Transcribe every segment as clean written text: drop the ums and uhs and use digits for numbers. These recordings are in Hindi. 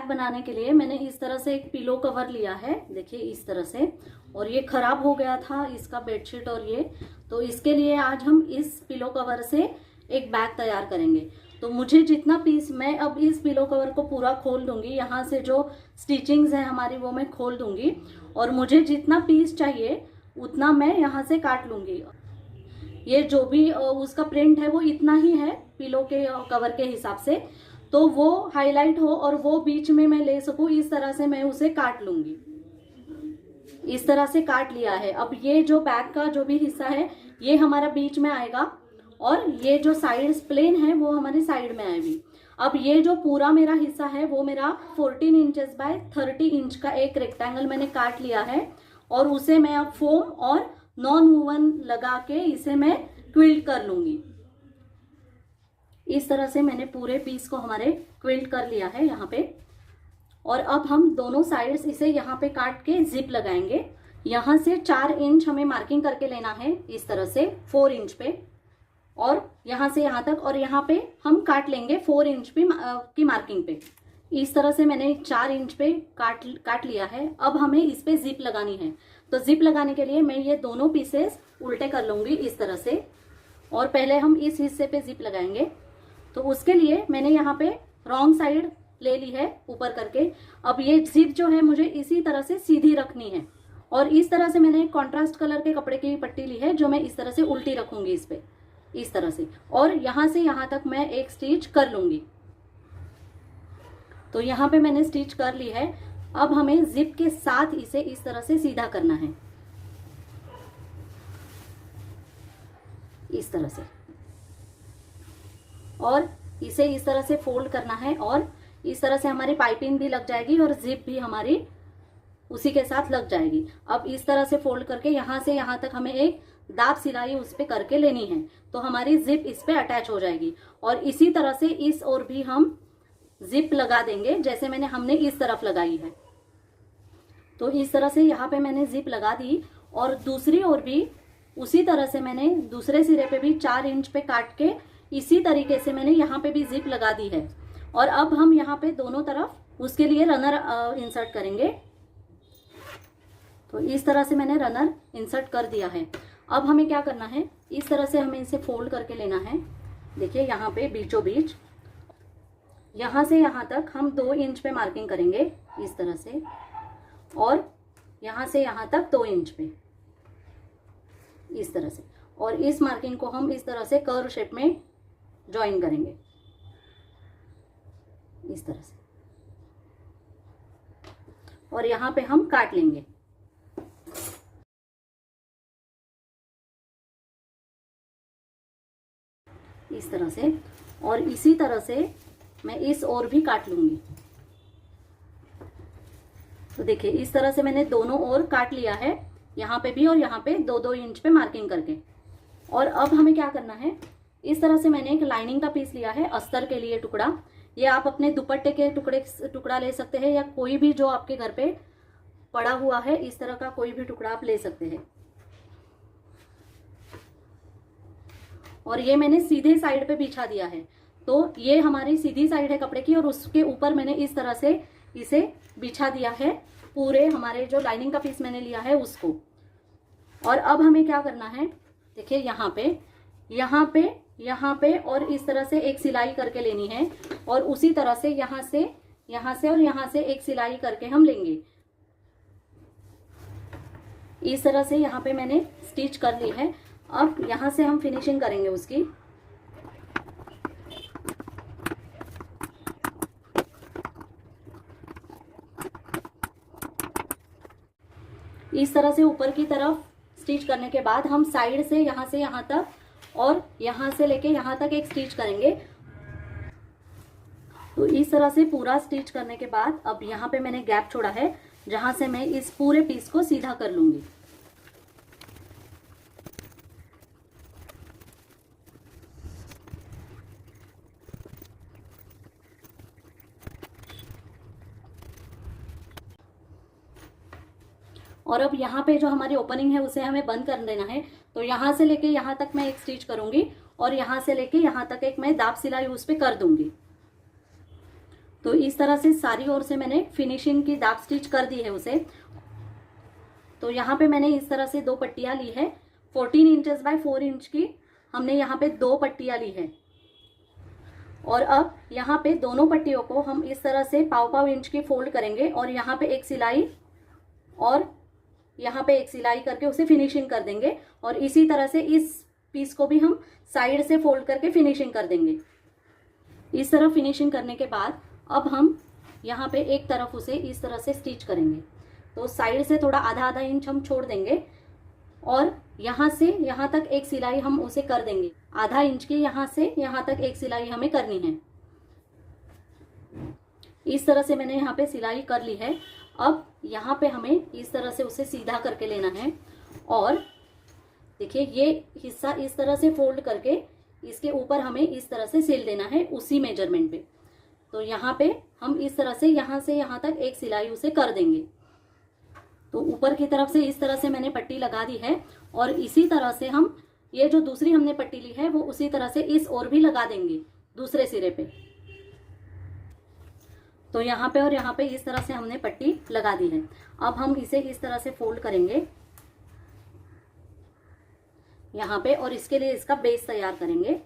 बैग बनाने के लिए मैंने इस तरह से एक पिलो कवर लिया है, देखिए इस तरह से, और ये खराब हो गया था इसका बेडशीट और ये, तो इसके लिए आज हम इस पिलो कवर से एक बैग तैयार करेंगे। तो मुझे जितना पीस, मैं अब इस पिलो कवर को पूरा खोल दूंगी, यहाँ से जो स्टिचिंग्स है हमारी वो मैं खोल दूंगी, और मुझे जितना पीस चाहिए उतना मैं यहाँ से काट लूंगी। ये जो भी उसका प्रिंट है वो इतना ही है पिलो के कवर के हिसाब से, तो वो हाईलाइट हो और वो बीच में मैं ले सकूं, इस तरह से मैं उसे काट लूंगी। इस तरह से काट लिया है। अब ये जो बैक का जो भी हिस्सा है ये हमारा बीच में आएगा, और ये जो साइड प्लेन है वो हमारे साइड में आएगी। अब ये जो पूरा मेरा हिस्सा है वो मेरा 14 इंचेस बाय 30 इंच का एक रेक्टेंगल मैंने काट लिया है, और उसे मैं अब फोम और नॉन वूवन लगा के इसे मैं क्विल्ट कर लूंगी। इस तरह से मैंने पूरे पीस को हमारे क्विल्ट कर लिया है यहाँ पे। और अब हम दोनों साइड्स इसे यहाँ पे काट के जिप लगाएंगे। यहाँ से 4 इंच हमें मार्किंग करके लेना है, इस तरह से 4 इंच पे, और यहाँ से यहाँ तक, और यहाँ पे हम काट लेंगे 4 इंच पे की मार्किंग पे। इस तरह से मैंने 4 इंच पे काट लिया है। अब हमें इस पे जिप लगानी है, तो जिप लगाने के लिए मैं ये दोनों पीसेस उल्टे कर लूंगी इस तरह से, और पहले हम इस हिस्से पे जिप लगाएंगे। तो उसके लिए मैंने यहाँ पे रॉन्ग साइड ले ली है ऊपर करके। अब ये जिप जो है मुझे इसी तरह से सीधी रखनी है, और इस तरह से मैंने कॉन्ट्रास्ट कलर के कपड़े की पट्टी ली है जो मैं इस तरह से उल्टी रखूंगी इस पे, इस तरह से, और यहाँ से यहाँ तक मैं एक स्टिच कर लूंगी। तो यहाँ पे मैंने स्टिच कर ली है। अब हमें जिप के साथ इसे इस तरह से सीधा करना है, इस तरह से, और इसे इस तरह से फोल्ड करना है, और इस तरह से हमारी पाइपिंग भी लग जाएगी और जिप भी हमारी उसी के साथ लग जाएगी। अब इस तरह से फोल्ड करके यहाँ से यहाँ तक हमें एक दाब सिलाई उस पे करके लेनी है, तो हमारी जिप इस पे अटैच हो जाएगी। और इसी तरह से इस ओर भी हम जिप लगा देंगे जैसे हमने इस तरफ लगाई है। तो इस तरह से यहाँ पे मैंने जिप लगा दी, और दूसरी ओर भी उसी तरह से मैंने दूसरे सिरे पे भी 4 इंच पे काट के इसी तरीके से मैंने यहाँ पे भी जिप लगा दी है। और अब हम यहाँ पे दोनों तरफ उसके लिए रनर इंसर्ट करेंगे। तो इस तरह से मैंने रनर इंसर्ट कर दिया है। अब हमें क्या करना है, इस तरह से हमें इसे फोल्ड करके लेना है। देखिए यहाँ पे बीचों बीच, यहाँ से यहाँ तक हम 2 इंच पे मार्किंग करेंगे इस तरह से, और यहाँ से यहाँ तक 2 इंच पे इस तरह से, और इस मार्किंग को हम इस तरह से कर्व शेप में ज्वाइन करेंगे इस तरह से, और यहाँ पे हम काट लेंगे इस तरह से, और इसी तरह से मैं इस ओर भी काट लूंगी। तो देखिए इस तरह से मैंने दोनों ओर काट लिया है, यहाँ पे भी और यहाँ पे 2-2 इंच पे मार्किंग करके। और अब हमें क्या करना है, इस तरह से मैंने एक लाइनिंग का पीस लिया है अस्तर के लिए टुकड़ा। ये आप अपने दुपट्टे के टुकड़ा ले सकते हैं, या कोई भी जो आपके घर पे पड़ा हुआ है इस तरह का कोई भी टुकड़ा आप ले सकते हैं। और ये मैंने सीधे साइड पे बिछा दिया है, तो ये हमारी सीधी साइड है कपड़े की, और उसके ऊपर मैंने इस तरह से इसे बिछा दिया है पूरे हमारे जो लाइनिंग का पीस मैंने लिया है उसको। और अब हमें क्या करना है, देखिए यहाँ पे यहाँ पे यहाँ पे और इस तरह से एक सिलाई करके लेनी है, और उसी तरह से यहाँ से और यहाँ से एक सिलाई करके हम लेंगे। इस तरह से यहाँ पे मैंने स्टिच कर ली है। अब यहाँ से हम फिनिशिंग करेंगे उसकी। इस तरह से ऊपर की तरफ स्टिच करने के बाद हम साइड से यहाँ तक और यहाँ से लेके यहाँ तक एक स्टिच करेंगे। तो इस तरह से पूरा स्टिच करने के बाद अब यहाँ पे मैंने गैप छोड़ा है जहां से मैं इस पूरे पीस को सीधा कर लूंगी। और अब यहाँ पे जो हमारी ओपनिंग है उसे हमें बंद कर देना है। तो यहाँ से लेके यहाँ तक मैं एक स्टिच करूंगी और यहाँ से लेके यहाँ तक एक मैं दाब सिलाई उस पे कर दूंगी। तो इस तरह से सारी ओर से मैंने फिनिशिंग की दाग स्टिच कर दी है उसे। तो यहाँ पे मैंने इस तरह से 2 पट्टियां ली है, 14 इंचेस बाय 4 इंच की हमने यहाँ पे 2 पट्टियां ली है। और अब यहाँ पे दोनों पट्टियों को हम इस तरह से पाव इंच की फोल्ड करेंगे और यहाँ पे एक सिलाई और यहाँ पे एक सिलाई करके उसे फिनिशिंग कर देंगे। और इसी तरह से इस पीस को भी हम साइड से फोल्ड करके फिनिशिंग कर देंगे। इस तरह फिनिशिंग करने के बाद अब हम यहाँ पे एक तरफ उसे इस तरह से स्टिच करेंगे। तो साइड से थोड़ा आधा इंच हम छोड़ देंगे और यहाँ से यहाँ तक एक सिलाई हम उसे कर देंगे। आधा इंच की यहाँ से यहाँ तक एक सिलाई हमें करनी है। इस तरह से मैंने यहाँ पे सिलाई कर ली है। अब यहाँ पे हमें इस तरह से उसे सीधा करके लेना है और देखिए ये हिस्सा इस तरह से फोल्ड करके इसके ऊपर हमें इस तरह से सिल देना है उसी मेजरमेंट पे। तो यहाँ पे हम इस तरह से यहाँ तक एक सिलाई उसे कर देंगे। तो ऊपर की तरफ से इस तरह से मैंने पट्टी लगा दी है और इसी तरह से हम ये जो दूसरी हमने पट्टी ली है वो उसी तरह से इस ओर भी लगा देंगे दूसरे सिरे पे। तो यहाँ पे और यहाँ पे इस तरह से हमने पट्टी लगा दी है। अब हम इसे इस तरह से फोल्ड करेंगे यहाँ पे और इसके लिए इसका बेस तैयार करेंगे।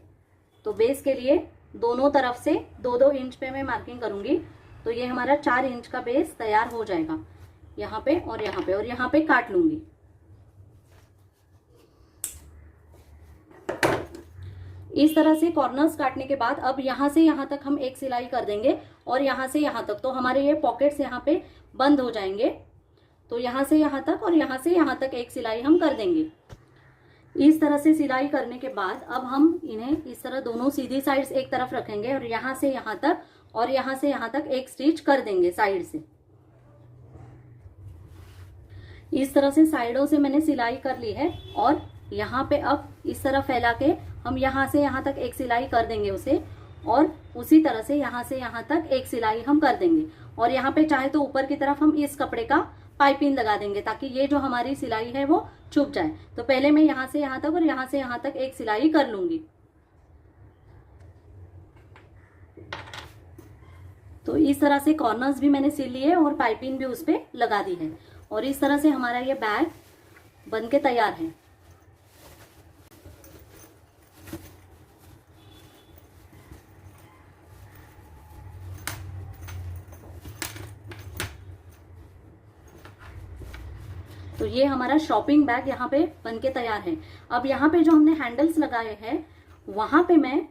तो बेस के लिए दोनों तरफ से 2-2 इंच पे मैं मार्किंग करूंगी। तो ये हमारा 4 इंच का बेस तैयार हो जाएगा यहाँ पे और यहाँ पे, और यहाँ पे काट लूंगी। इस तरह से कॉर्नर्स काटने के बाद अब यहाँ से यहाँ तक हम एक सिलाई कर देंगे और यहाँ से यहाँ तक। तो हमारे ये पॉकेट्स यहाँ पे बंद हो जाएंगे। तो यहाँ से यहाँ तक और यहाँ से यहाँ तक एक सिलाई हम कर देंगे। इस तरह से सिलाई करने के बाद अब हम इन्हें इस तरह दोनों सीधी साइड्स एक तरफ रखेंगे और यहाँ से यहाँ तक और यहाँ से यहाँ तक एक स्टिच कर देंगे साइड से। इस तरह से साइडों से मैंने सिलाई कर ली है और यहाँ पे अब इस तरह फैला के हम यहाँ से यहाँ तक एक सिलाई कर देंगे उसे और उसी तरह से यहाँ तक एक सिलाई हम कर देंगे। और यहाँ पे चाहे तो ऊपर की तरफ हम इस कपड़े का पाइपिंग लगा देंगे ताकि ये जो हमारी सिलाई है वो छुप जाए। तो पहले मैं यहाँ से यहाँ तक और यहाँ से यहाँ तक एक सिलाई कर लूंगी। तो इस तरह से कॉर्नर्स भी मैंने सिल लिए और पाइपिंग भी उस पे लगा दी है और इस तरह से हमारा ये बैग बनके तैयार है। तो ये हमारा शॉपिंग बैग यहाँ पे बनके तैयार है। अब यहाँ पे जो हमने हैंडल्स लगाए हैं वहां पे मैं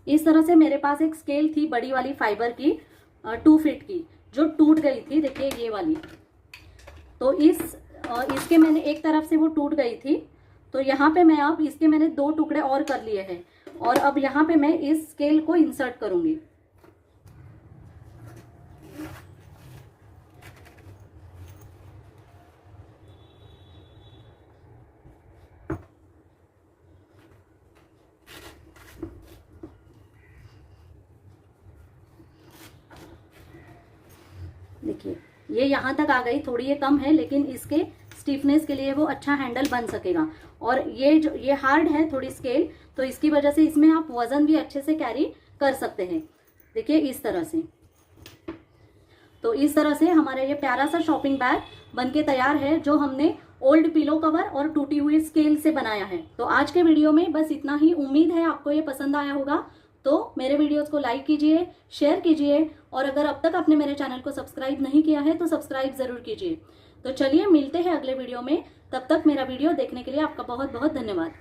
इस तरह से, मेरे पास एक स्केल थी बड़ी वाली फाइबर की 2 फीट की जो टूट गई थी, देखिए ये वाली। तो इसके मैंने एक तरफ से वो टूट गई थी। तो यहाँ पे मैं अब इसके मैंने 2 टुकड़े और कर लिए हैं और अब यहाँ पे मैं इस स्केल को इंसर्ट करूंगी। देखिए ये यहाँ तक आ गई, थोड़ी ये कम है लेकिन इसके स्टिफनेस के लिए वो अच्छा हैंडल बन सकेगा। और ये हार्ड है थोड़ी स्केल, तो इसकी वजह से इसमें आप वजन भी अच्छे से कैरी कर सकते हैं। देखिए इस तरह से। तो इस तरह से हमारा ये प्यारा सा शॉपिंग बैग बनके तैयार है जो हमने ओल्ड पिलो कवर और टूटी हुई स्केल से बनाया है। तो आज के वीडियो में बस इतना ही। उम्मीद है आपको ये पसंद आया होगा। तो मेरे वीडियोस को लाइक कीजिए, शेयर कीजिए और अगर अब तक आपने मेरे चैनल को सब्सक्राइब नहीं किया है तो सब्सक्राइब जरूर कीजिए। तो चलिए मिलते हैं अगले वीडियो में। तब तक मेरा वीडियो देखने के लिए आपका बहुत बहुत धन्यवाद।